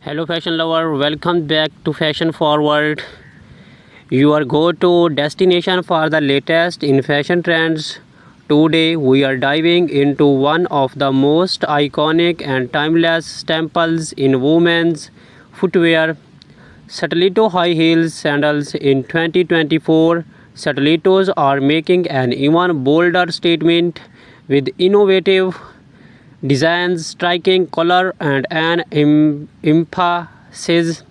Hello fashion lover, welcome back to Fashion Forward, your go-to destination for the latest in fashion trends. Today we are diving into one of the most iconic and timeless staples in women's footwear, Stiletto high heels sandals. In 2024, stilettos are making an even bolder statement with innovative designs, striking color, and an emphasis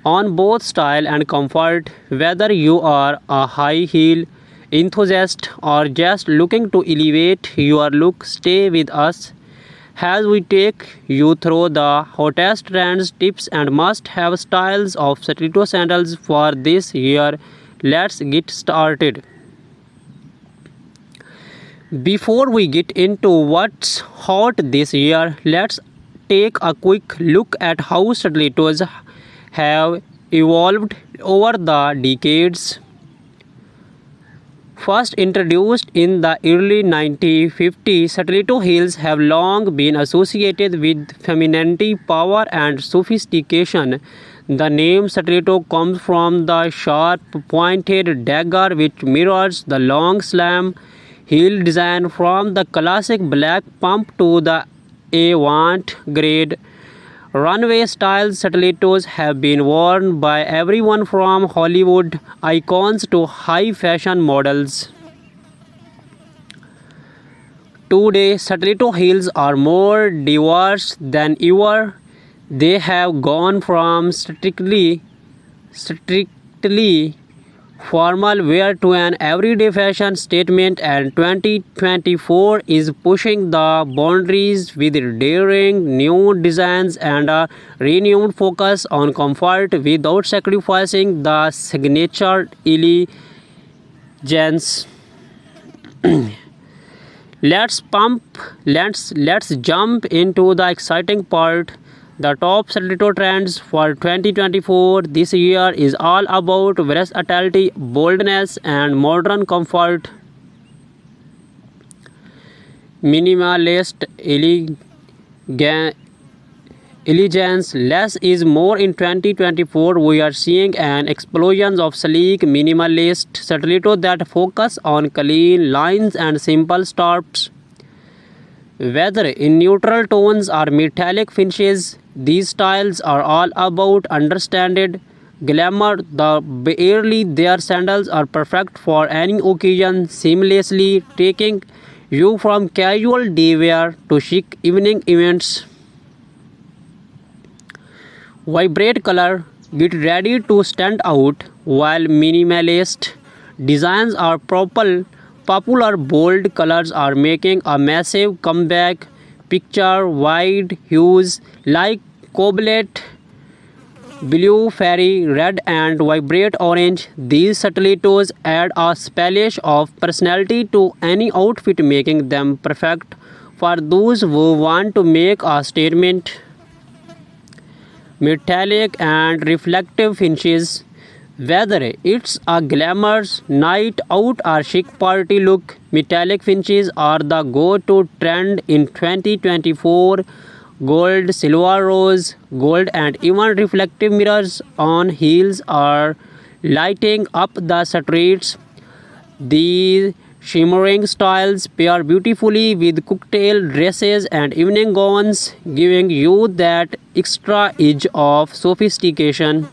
on both style and comfort. Whether you are a high heel enthusiast or just looking to elevate your look, stay with us as we take you through the hottest trends, tips, and must have styles of stiletto sandals for this year. Let's get started. Before we get into what's hot this year, let's take a quick look at how stilettos have evolved over the decades. First introduced in the early 1950s, stiletto heels have long been associated with femininity, power, and sophistication. The name stiletto comes from the sharp, pointed dagger which mirrors the long slam heel design from the classic black pump to the avant-garde runway style. Stilettos have been worn by everyone from Hollywood icons to high fashion models. Today, stiletto heels are more diverse than ever. They have gone from strictly formal wear to an everyday fashion statement, and 2024 is pushing the boundaries with daring new designs and a renewed focus on comfort without sacrificing the signature elegance. Let's jump into the exciting part. The top stiletto trends for 2024 this year is all about versatility, boldness, and modern comfort. Minimalist elegance, less is more. In 2024, we are seeing an explosion of sleek minimalist stiletto that focus on clean lines and simple stops. Whether in neutral tones or metallic finishes, these styles are all about understated glamour. The barely their sandals are perfect for any occasion, seamlessly taking you from casual day wear to chic evening events. Vibrant color, get ready to stand out. While minimalist designs are popular, bold colors are making a massive comeback. Picture wide hues like cobalt blue, fairy red, and vibrant orange. These stilettos add a splash of personality to any outfit, making them perfect for those who want to make a statement. Metallic and reflective finishes. Whether it's a glamorous night out or chic party look, metallic finishes are the go-to trend in 2024. Gold, silver, rose, gold, and even reflective mirrors on heels are lighting up the streets. These shimmering styles pair beautifully with cocktail dresses and evening gowns, giving you that extra edge of sophistication.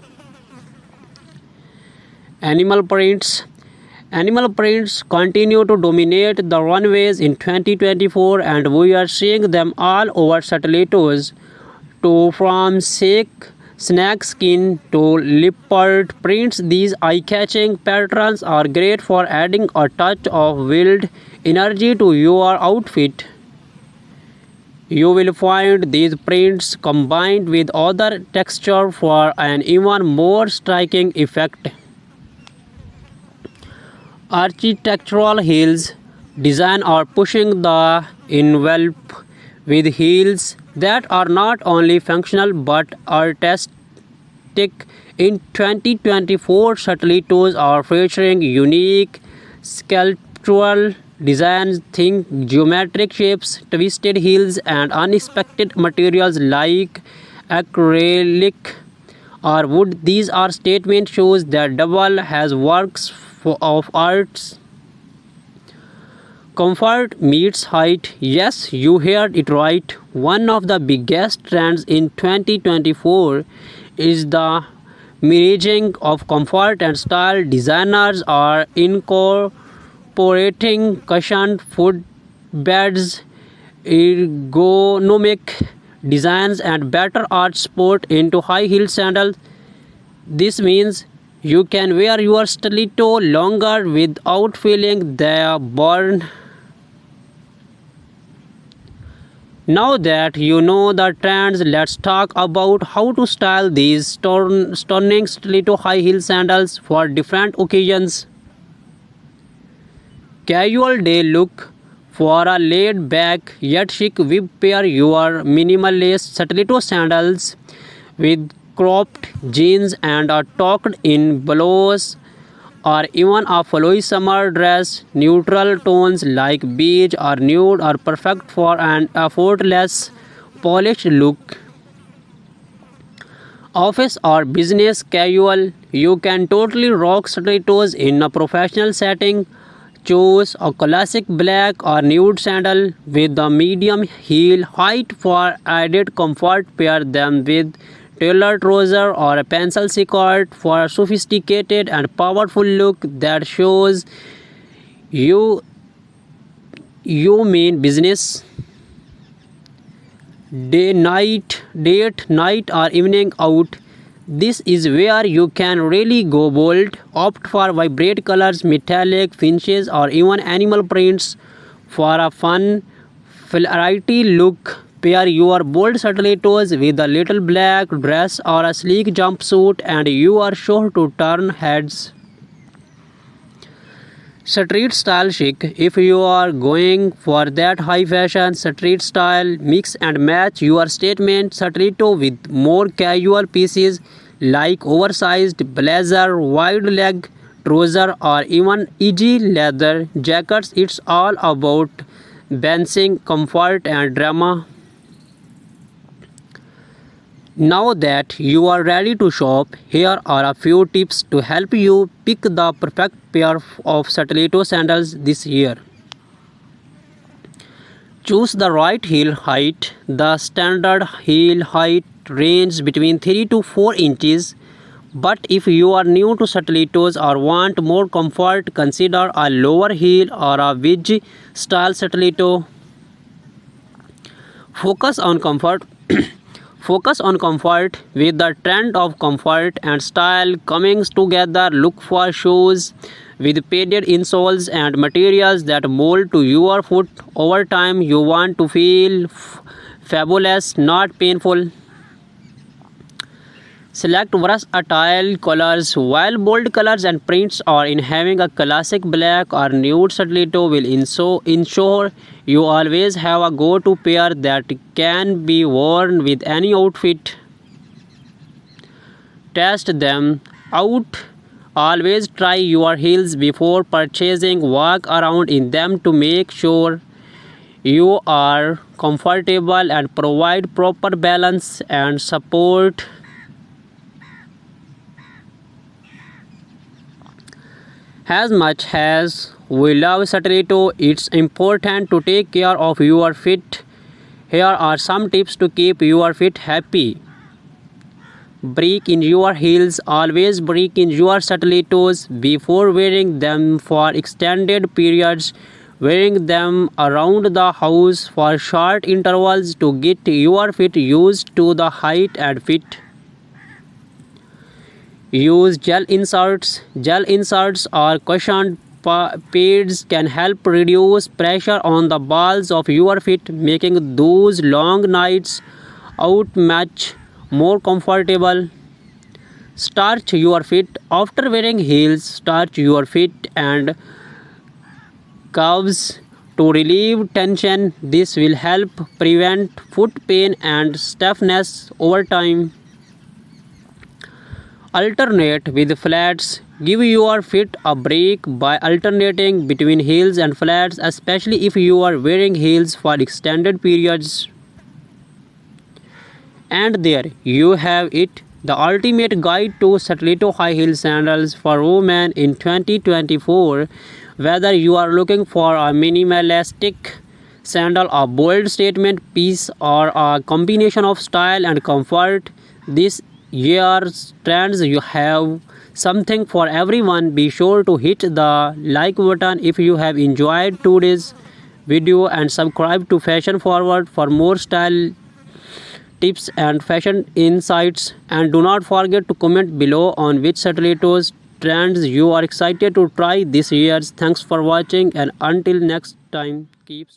Animal prints. Animal prints continue to dominate the runways in 2024, and we are seeing them all over stilettos, to from snake skin to leopard prints. These eye-catching patterns are great for adding a touch of wild energy to your outfit. You will find these prints combined with other texture for an even more striking effect. Architectural heels design are pushing the envelope with heels that are not only functional but artistic. In 2024, stilettos are featuring unique sculptural designs. Think geometric shapes, twisted heels, and unexpected materials like acrylic or wood. These are statement shows that double has works of arts. Comfort meets height. Yes, you heard it right. One of the biggest trends in 2024 is the merging of comfort and style. Designers are incorporating cushioned footbeds, ergonomic designs, and better art support into high-heeled sandals. This means you can wear your stiletto longer without feeling the burn. Now that you know the trends, let's talk about how to style these stunning stiletto high heel sandals for different occasions. Casual day look. For a laid back yet chic whip, pair your minimalist stiletto sandals with cropped jeans and a tucked in blouse or even a flowy summer dress. Neutral tones like beige or nude are perfect for an effortless polished look. Office or business casual, you can totally rock stilettos in a professional setting. Choose a classic black or nude sandal with a medium heel height for added comfort. Pair them with tailored trouser or a pencil skirt for a sophisticated and powerful look that shows you you mean business. Date night or evening out, this is where you can really go bold. Opt for vibrant colors, metallic finishes, or even animal prints for a fun variety look. Pair your bold stilettos with a little black dress or a sleek jumpsuit and you are sure to turn heads. Street style chic. If you are going for that high fashion street style, mix and match your statement stiletto with more casual pieces like oversized blazer, wide leg trouser, or even easy leather jackets. It's all about balancing comfort and drama. Now that you are ready to shop, here are a few tips to help you pick the perfect pair of stiletto sandals this year. Choose the right heel height. The standard heel height ranges between 3 to 4 inches. But if you are new to stilettos or want more comfort, consider a lower heel or a wedge style stiletto. Focus on comfort. Focus on comfort. With the trend of comfort and style coming together, look for shoes with padded insoles and materials that mold to your foot. Over time, you want to feel fabulous, not painful. Select versatile colors. While bold colors and prints are in, having a classic black or nude stiletto will ensure you always have a go-to pair that can be worn with any outfit. Test them out. Always try your heels before purchasing. Walk around in them to make sure you are comfortable and provide proper balance and support. As much as we love stiletto, it's important to take care of your feet. Here are some tips to keep your feet happy. Break in your heels. Always break in your stilettos before wearing them for extended periods. Wearing them around the house for short intervals to get your feet used to the height and fit. Use gel inserts. Gel inserts or cushioned pads can help reduce pressure on the balls of your feet, making those long nights out much more comfortable. Starch your feet. After wearing heels, starch your feet and calves to relieve tension. This will help prevent foot pain and stiffness over time. Alternate with flats. Give your feet a break by alternating between heels and flats, especially if you are wearing heels for extended periods. And there you have it, the ultimate guide to stiletto high heel sandals for women in 2024. Whether you are looking for a minimalistic sandal, a bold statement piece, or a combination of style and comfort, this year's trends you have something for everyone. Be sure to hit the like button if you have enjoyed today's video and subscribe to Fashion Forward for more style tips and fashion insights, and do not forget to comment below on which stilettos trends you are excited to try this year. Thanks for watching, and until next time, keep